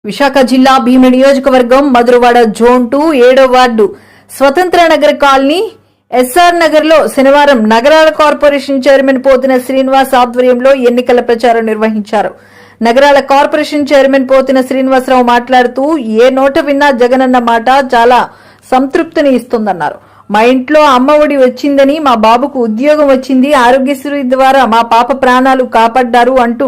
విశాఖ జిల్లా భీమిలి నియోజకవర్గం మధురవాడ జోన్ 2 7వ వార్డు స్వతంత్ర నగర్ కాలనీ ఎస్ఆర్ నగర్ లో శనివారం నగరాల కార్పొరేషన్ చైర్మన్ పోతిన శ్రీనివాస్ ఆధ్వర్యంలో ఎన్నికల ప్రచారం నిర్వహించారు. నగరాల కార్పొరేషన్ చైర్మన్ పోతిన శ్రీనివాసరావు మాట్లాడుతూ ఏ నోట విన్నా జగనన్న మాట చాలా సంతృప్తిని ఇస్తుందన్నారు. మా ఇంట్లో అమ్మ ఒడి వచ్చిందని, మా బాబుకు ఉద్యోగం వచ్చింది, ఆరోగ్యశ్రీ ద్వారా మా పాప ప్రాణాలు కాపాడ్డారు అంటూ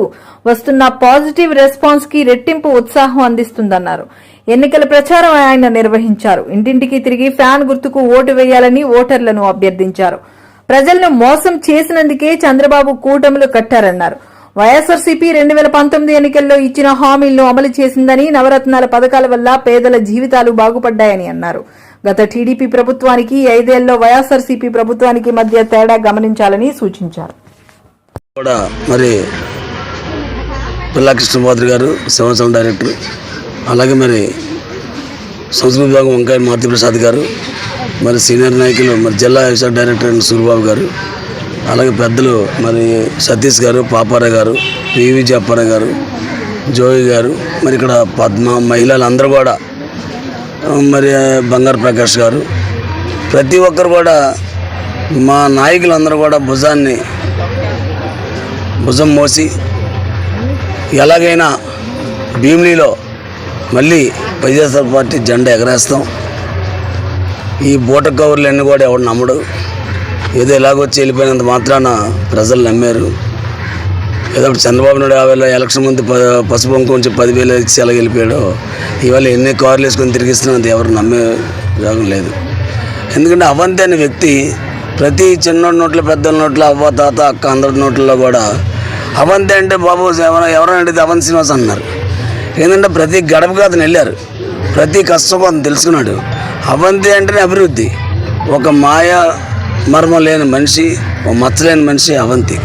వస్తున్న పాజిటివ్ రెస్పాన్స్ కి రెట్టింపు ఉత్సాహం అందిస్తుందన్నారు. ఎన్నికల ప్రచారం ఆయన నిర్వహించారు. ఇంటింటికి తిరిగి ఫ్యాన్ గుర్తుకు ఓటు వేయాలని ఓటర్లను అభ్యర్థించారు. ప్రజలను మోసం చేసినందుకే చంద్రబాబు కూటములు కట్టారన్నారు. వైఎస్ఆర్సీపీ 2019 ఎన్నికల్లో ఇచ్చిన హామీలను అమలు చేసిందని, నవరత్నాల పథకాల వల్ల పేదల జీవితాలు బాగుపడ్డాయని అన్నారు. గత టీడీపీ ప్రభుత్వానికి 5 ఏళ్లలో వైఎస్ఆర్సీపీ ప్రభుత్వానికి మధ్య తేడా గమనించాలని సూచించారు. మరి పిల్లా కృష్ణబాద్రి గారు సంవత్సరం డైరెక్టర్, అలాగే మరి సంస్కృతి విభాగం వంకాయ మారుతి ప్రసాద్ గారు, మరి సీనియర్ నాయకులు మరి జిల్లా వ్యవసాయ డైరెక్టర్ సూరిబాబు గారు, అలాగే పెద్దలు మరి సతీష్ గారు, పాపారావు గారు, పివి జప్పారావు గారు, జోయి గారు, మరి ఇక్కడ పద్మ మహిళలందరూ కూడా, మరి బంగారు ప్రకాష్ గారు, ప్రతి ఒక్కరు కూడా మా నాయకులందరూ కూడా భుజం మోసి ఎలాగైనా భీమిలిలో మళ్ళీ వైఎస్ఆర్ పార్టీ జెండా ఎగరేస్తాం. ఈ బూట కవర్లన్నీ కూడా ఎవడు నమ్మడు. ఏదో ఎలాగొచ్చి వెళ్ళిపోయినంత మాత్రాన ప్రజలు నమ్మారు. ఏదో చంద్రబాబు నాయుడు 50 ఎలక్షన్ ముందు పసుపు బంకు నుంచి 10,000 ఇచ్చి ఎలా వెళ్ళిపోయాడు. ఇవాళ ఎన్ని కార్లు వేసుకొని తిరిగిస్తున్నంత ఎవరు నమ్మే యోగం లేదు. ఎందుకంటే అవంతి అనే వ్యక్తి ప్రతి చిన్నోడి నోట్ల, పెద్దల నోట్ల, అవ్వ, తాత, అక్క అందరి నోట్లలో కూడా అవంతి అంటే బాబు ఎవరైనా అడిగితే అవంతి శ్రీనివాస్ అన్నారు. ఏంటంటే ప్రతి గడపకి అతను వెళ్ళారు, ప్రతి కష్టం అతను తెలుసుకున్నాడు. అవంతి అంటేనే అభివృద్ధి. ఒక మాయ మర్మం లేని మనిషి, ఒక మచ్చలేని మనిషి అవంతి.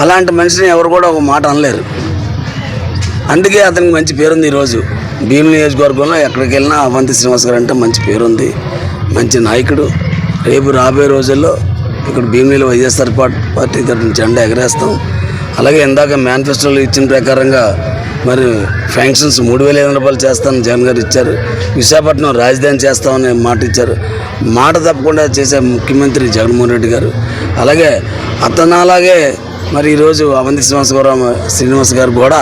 అలాంటి మనిషిని ఎవరు కూడా ఒక మాట అనలేరు. అందుకే అతనికి మంచి పేరుంది. ఈరోజు భీమిలి నియోజకవర్గంలో ఎక్కడికి వెళ్ళినా అవంతి శ్రీనివాస్ గారు అంటే మంచి పేరుంది, మంచి నాయకుడు. రేపు రాబోయే రోజుల్లో ఇక్కడ భీమిలిలో వైఎస్ఆర్ పార్టీ తరఫున జెండా ఎగరేస్తాం. అలాగే ఇందాక మేనిఫెస్టోలో ఇచ్చిన ప్రకారంగా మరి ఫంక్షన్స్ 3,500 రూపాయలు చేస్తానని జగన్ గారు ఇచ్చారు. విశాఖపట్నం రాజధాని చేస్తామని మాట ఇచ్చారు. మాట తప్పకుండా చేసే ముఖ్యమంత్రి జగన్మోహన్ రెడ్డి గారు. అలాగే అలాగే మరి ఈరోజు అవంతి శ్రీనివాస్ గారు కూడా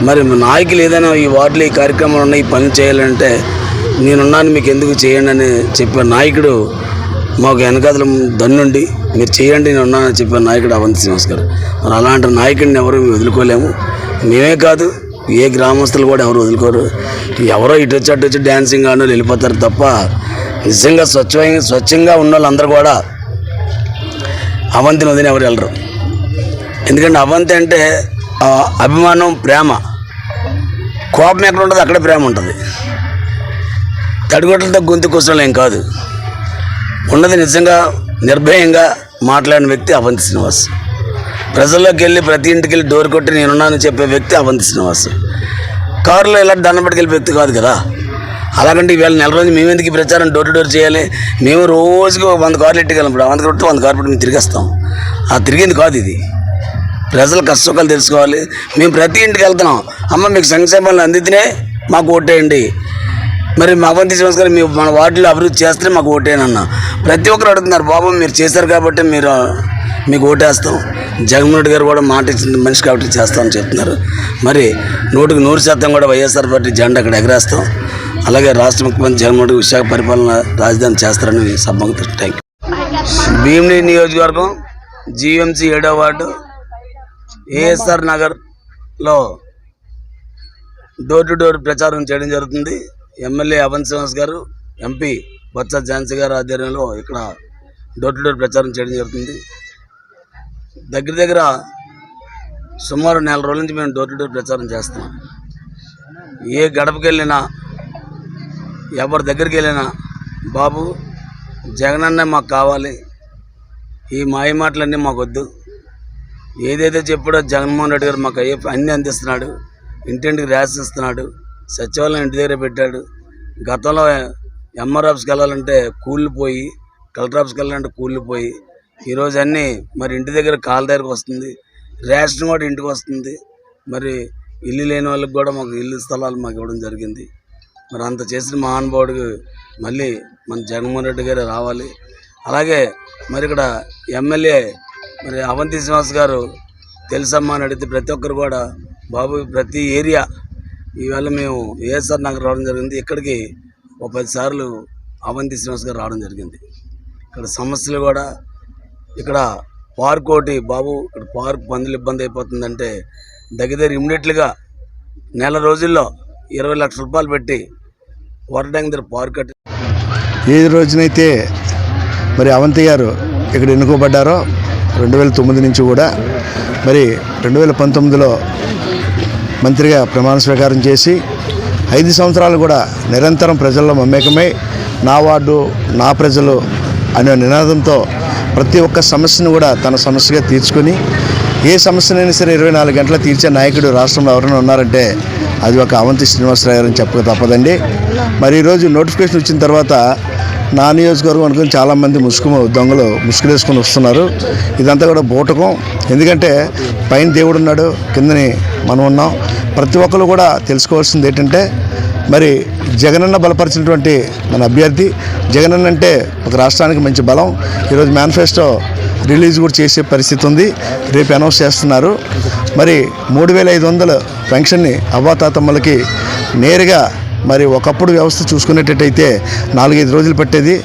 మరి నాయకులు ఏదైనా ఈ వార్డులో ఈ కార్యక్రమాలు ఉన్నాయి, ఈ పని చేయాలంటే నేనున్నాను, మీకు ఎందుకు చేయండి అని చెప్పే నాయకుడు, మాకు వెనకాతల దన్నుండి మీరు చేయండి నేను ఉన్నానని చెప్పే నాయకుడు అవంతి శ్రీనివాస్ గారు. మరి అలాంటి నాయకుడిని ఎవరు వదులుకోలేము. మేమే కాదు, ఏ గ్రామస్తులు కూడా ఎవరు వదులుకోరు. ఎవరో ఇటు వచ్చి డ్యాన్సింగ్ ఆడిన వెళ్ళిపోతారు తప్ప నిజంగా స్వచ్ఛంగా ఉన్న వాళ్ళందరూ కూడా అవంతిని వదిలి ఎవరు వెళ్ళరు. ఎందుకంటే అవంతి అంటే అభిమానం, ప్రేమ. కోపం ఎక్కడ ఉంటుంది అక్కడే ప్రేమ ఉంటుంది. తడిగొట్టలతో గొంతు కూర్చోలేం ఏం కాదు. ఉన్నది నిజంగా నిర్భయంగా మాట్లాడిన వ్యక్తి అవంతి శ్రీనివాస్. ప్రజల్లోకి వెళ్ళి ప్రతి ఇంటికి వెళ్ళి డోర్ కొట్టి నేనున్నానని చెప్పే వ్యక్తి అవంతి శ్రీనివాస్. కారులో ఇలా దండం పట్టుకెళ్ళే వ్యక్తి కాదు కదా. అలాగంటే ఈవేళ నెల రోజు మేము ఎందుకు ప్రచారం డోర్ టు డోర్ చేయాలి? మేము రోజుకి 100 కార్లు ఎట్టుకెళ్ళాం. ఇప్పుడు 100 కొట్టి 100 కార్లు పెట్టి మేము తిరిగేస్తాం. ఆ తిరిగింది కాదు ఇది. ప్రజల కష్టసుఖాలు తెలుసుకోవాలి. మేము ప్రతి ఇంటికి వెళ్తున్నాం. అమ్మ మీకు సంక్షేమాలను అందితేనే మాకు ఓటేయండి. మరి మా అవంతి శ్రీనివాస్ గారు మీరు మన వార్డులో అభివృద్ధి చేస్తే మాకు ఓటేనన్నా. ప్రతి ఒక్కరు అడుగుతున్నారు, బాబు మీరు చేశారు కాబట్టి మీకు ఓటేస్తాం. జగన్మోహన్ రెడ్డి గారు కూడా మాట ఇచ్చిన మనిషి కాబట్టి చేస్తామని చెప్తున్నారు. మరి 100% కూడా వైఎస్ఆర్ పార్టీ జెండా అక్కడ ఎగరేస్తాం. అలాగే రాష్ట్ర ముఖ్యమంత్రి జగన్మోహన్ రెడ్డి విశాఖ పరిపాలన రాజధాని చేస్తారని సభకు థ్యాంక్ యూ. భీమిలి నియోజకవర్గం జీఎంసీ 7వ వార్డు ఏఎస్ఆర్ నగర్లో డోర్ టు డోర్ ప్రచారం చేయడం జరుగుతుంది. ఎమ్మెల్యే అవంతి శ్రీనివాస్ గారు, ఎంపీ బొత్స ఝాన్సీ గారు ఆధ్వర్యంలో ఇక్కడ డోర్ టు డోర్ ప్రచారం చేయడం జరుగుతుంది. దగ్గర సుమారు 4 రోజుల నుంచి మేము డోర్ టు డోర్ ప్రచారం చేస్తున్నాం. ఏ గడపకి వెళ్ళినా, ఎవరి దగ్గరికి వెళ్ళినా, బాబు జగనన్నే మాకు కావాలి, ఈ మాయ మాటలన్నీ మాకు వద్దు, ఏదైతే చెప్పాడో జగన్మోహన్ రెడ్డి గారు మాకు అన్నీ అందిస్తున్నాడు. ఇంటింటికి రేషన్ ఇస్తున్నాడు, సచివాలయం ఇంటి దగ్గర పెట్టాడు. గతంలో ఎంఆర్ ఆఫీస్కి వెళ్ళాలంటే కూలిపోయి, కలెక్టర్ ఆఫీస్కి వెళ్ళాలంటే కూలిపోయి, ఈరోజు అన్నీ మరి ఇంటి దగ్గర కాళ్ళ దగ్గరకు వస్తుంది. రేషన్ కూడా ఇంటికి వస్తుంది. మరి ఇల్లు లేని వాళ్ళకి కూడా మాకు ఇల్లు స్థలాలు మాకు ఇవ్వడం జరిగింది. మరి అంత చేసిన మహానుభావుడికి మళ్ళీ మన జగన్మోహన్ రెడ్డి గారు రావాలి. అలాగే మరి ఇక్కడ ఎమ్మెల్యే మరి అవంతి శ్రీనివాస్ గారు తెలుసమ్మా అని అడిగితే ప్రతి ఒక్కరు కూడా బాబు ప్రతి ఏరియా ఈవేళ మేము ఏఎస్ఆర్ నగర్ రావడం జరిగింది. ఇక్కడికి ఒక 10 సార్లు అవంతి శ్రీనివాస్ గారు రావడం జరిగింది. ఇక్కడ సమస్యలు కూడా ఇక్కడ పార్క్ ఒకటి బాబు ఇక్కడ పార్క్ పందులు ఇబ్బంది అయిపోతుందంటే దగ్గర ఇమ్మీడియట్లుగా నెల రోజుల్లో 20 లక్షల రూపాయలు పెట్టి వాటర్ ట్యాంక్ దగ్గర పార్క్ కట్టి ఏ రోజునైతే మరి అవంతి గారు ఇక్కడ ఎన్నుకోబడ్డారో 2009 నుంచి కూడా మరి 2019లో మంత్రిగా ప్రమాణ స్వీకారం చేసి 5 సంవత్సరాలు కూడా నిరంతరం ప్రజల్లో మమేకమై నా వార్డు నా ప్రజలు అనే నినాదంతో ప్రతి ఒక్క సమస్యను కూడా తన సమస్యగా తీర్చుకొని ఏ సమస్యనైనా సరే 24 గంటల తీర్చే నాయకుడు రాష్ట్రంలో ఎవరైనా ఉన్నారంటే అది ఒక అవంతి శ్రీనివాసరావు గారు అని చెప్పక తప్పదండి. మరి ఈరోజు నోటిఫికేషన్ వచ్చిన తర్వాత నా నియోజకవర్గం అనుకుని చాలామంది దొంగలు ముసుగులేసుకొని వస్తున్నారు. ఇదంతా కూడా బూటకం. ఎందుకంటే పైన దేవుడు ఉన్నాడు, కిందని మనం ఉన్నాం. ప్రతి ఒక్కరు కూడా తెలుసుకోవాల్సింది ఏంటంటే మరి జగనన్న బలపరిచినటువంటి మన అభ్యర్థి జగనన్న అంటే ఒక రాష్ట్రానికి మంచి బలం. ఈరోజు మేనిఫెస్టో రిలీజ్ కూడా చేసే పరిస్థితి ఉంది. రేపు అనౌన్స్ చేస్తున్నారు. మరి 3500 పెన్షన్ని అవ్వాతాతమ్మలకి నేరుగా మరి ఒకప్పుడు వ్యవస్థ చూసుకునేటట్టయితే 4-5 రోజులు పట్టేది.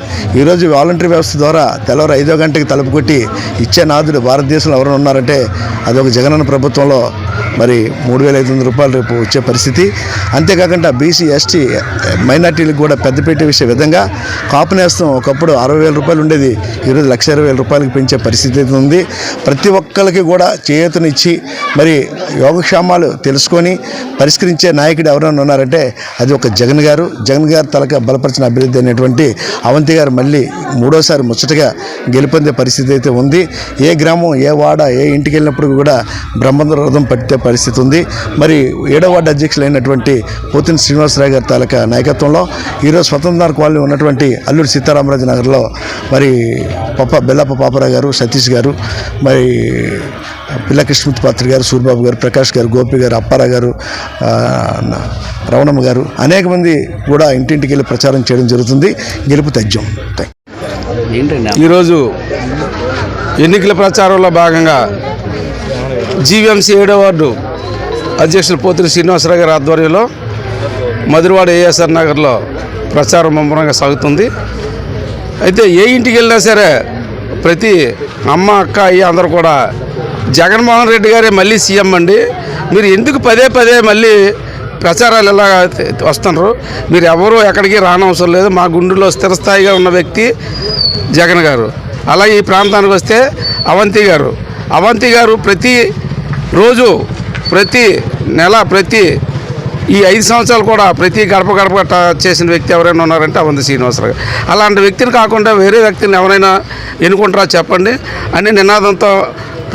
ఈరోజు వాలంటరీ వ్యవస్థ ద్వారా తెల్లవారు 5వ గంటకి తలుపు కొట్టి ఇచ్చే నాదుడు భారతదేశంలో ఎవరైనా ఉన్నారంటే అది ఒక జగనన్న ప్రభుత్వంలో మరి 3500 రూపాయలు రేపు వచ్చే పరిస్థితి. అంతేకాకుండా బీసీ ఎస్టీ మైనార్టీలకు కూడా పెద్దపీట వేసే విధంగా కాపు నేస్తం ఒకప్పుడు 60,000 రూపాయలు ఉండేది, ఈరోజు 1,20,000 రూపాయలకి పెంచే పరిస్థితి ఉంది. ప్రతి ఒక్కరికి కూడా చేయూతనిచ్చి మరి యోగక్షేమాలు తెలుసుకొని పరిష్కరించే నాయకుడు ఎవరైనా ఉన్నారంటే అది ఒక జగన్ గారు తలక బలపరిచిన అభివృద్ధి అనేటువంటి అవంతి గారు మళ్ళీ 3వసారి ముచ్చటగా గెలుపొందే పరిస్థితి అయితే ఉంది. ఏ గ్రామం ఏ వాడ ఏ ఇంటికి వెళ్ళినప్పుడు కూడా బ్రహ్మాండ రథం పట్టే పరిస్థితి ఉంది. మరి 7వ వార్డు అధ్యక్షులైనటువంటి పోతిన శ్రీనివాసరావు గారి తాలూకా నాయకత్వంలో ఈరోజు స్వతంత్ర కాలనీ ఉన్నటువంటి అల్లూరి సీతారామరాజు నగర్లో మరి బెల్లప్ప పాపరావు గారు, సతీష్ గారు, మరి పిల్ల కృష్ణమూర్తి పాత్ర గారు, సూర్యబాబు గారు, ప్రకాష్ గారు, గోపి గారు, అప్పారావు గారు, రవణమ్మ గారు అనేక మంది కూడా ఇంటింటికి వెళ్ళి ప్రచారం చేయడం జరుగుతుంది. గెలుపు తథ్యం. ఈరోజు ఎన్నికల ప్రచారంలో భాగంగా జీవీఎంసీ 7వ వార్డు అధ్యక్షులు పోతిన శ్రీనివాసరావు గారి ఆధ్వర్యంలో మధురవాడ ఏఎస్ఆర్ నగర్లో ప్రచారం ముమ్మరంగా సాగుతుంది. అయితే ఏ ఇంటికి వెళ్ళినా సరే ప్రతి అమ్మ అక్క అయ్యి అందరూ కూడా జగన్మోహన్ రెడ్డి గారే మళ్ళీ సీఎం అండి, మీరు ఎందుకు పదే మళ్ళీ ప్రచారాలు ఎలా వస్తున్నారు, మీరు ఎవరు ఎక్కడికి రానవసరం లేదు, మా గుండెలో స్థిరస్థాయిగా ఉన్న వ్యక్తి జగన్ గారు. అలాగే ఈ ప్రాంతానికి వస్తే అవంతి గారు ప్రతి రోజు ప్రతి నెల ఈ 5 సంవత్సరాలు కూడా ప్రతి గడప చేసిన వ్యక్తి ఎవరైనా ఉన్నారంటే అవంతి శ్రీనివాసరావు. అలాంటి వ్యక్తిని కాకుండా వేరే వ్యక్తిని ఎవరైనా ఎన్నుకుంటారా చెప్పండి అని నినాదంతో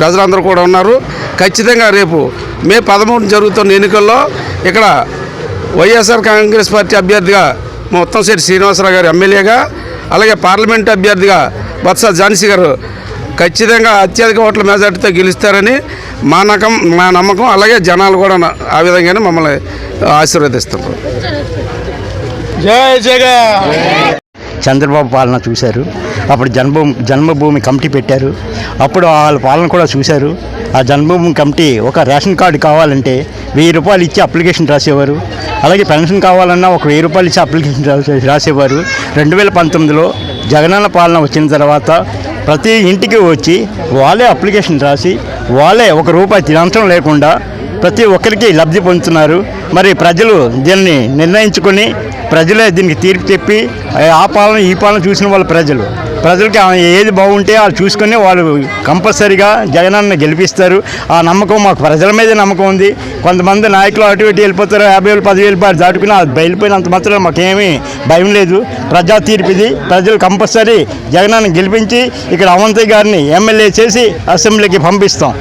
ప్రజలందరూ కూడా ఉన్నారు. ఖచ్చితంగా రేపు మే 13 జరుగుతున్న ఎన్నికల్లో ఇక్కడ వైఎస్ఆర్ కాంగ్రెస్ పార్టీ అభ్యర్థిగా ముత్తంశెట్టి శ్రీనివాసరావు గారు ఎమ్మెల్యేగా, అలాగే పార్లమెంట్ అభ్యర్థిగా బొత్స ఝాన్సీ గారు ఖచ్చితంగా అత్యధిక ఓట్ల మెజార్టీతో గెలుస్తారని మా నమ్మకం. అలాగే జనాలు కూడా ఆ విధంగానే మమ్మల్ని ఆశీర్వదిస్తున్నారు. జై జగన్. చంద్రబాబు పాలన చూశారు. అప్పుడు జన్మభూమి కమిటీ పెట్టారు. అప్పుడు వాళ్ళ పాలన కూడా చూశారు. ఆ జన్మభూమి కమిటీ ఒక రేషన్ కార్డు కావాలంటే 1000 రూపాయలు ఇచ్చి అప్లికేషన్ రాసేవారు. అలాగే పెన్షన్ కావాలన్నా ఒక 1000 రూపాయలు ఇచ్చి అప్లికేషన్ రాసేవారు. 2019లో జగనన్న పాలన వచ్చిన తర్వాత ప్రతి ఇంటికి వచ్చి వాళ్ళే అప్లికేషన్ రాసి వాళ్ళే ₹1 తినంతరం లేకుండా ప్రతి ఒక్కరికి లబ్ధి పొందుతున్నారు. మరి ప్రజలు దీన్ని నిర్ణయించుకొని ప్రజలే దీనికి తీర్పు చెప్పి ఆ పాలన ఈ పాలన చూసిన వాళ్ళ ప్రజలకి ఏది బాగుంటే వాళ్ళు చూసుకొని వాళ్ళు కంపల్సరీగా జగనన్న గెలిపిస్తారు. ఆ నమ్మకం మాకు ప్రజల మీదే నమ్మకం ఉంది. కొంతమంది నాయకులు అటు ఇటు వెళ్ళిపోతారు, 50,000 10,000 దాటుకుని వెళ్ళిపోయినంత మాత్రం మాకేమీ భయం లేదు. ప్రజా తీర్పు ఇది. ప్రజలు కంపల్సరీ జగనన్న గెలిపించి ఇక్కడ అవంతి గారిని ఎమ్మెల్యే చేసి అసెంబ్లీకి పంపిస్తాం.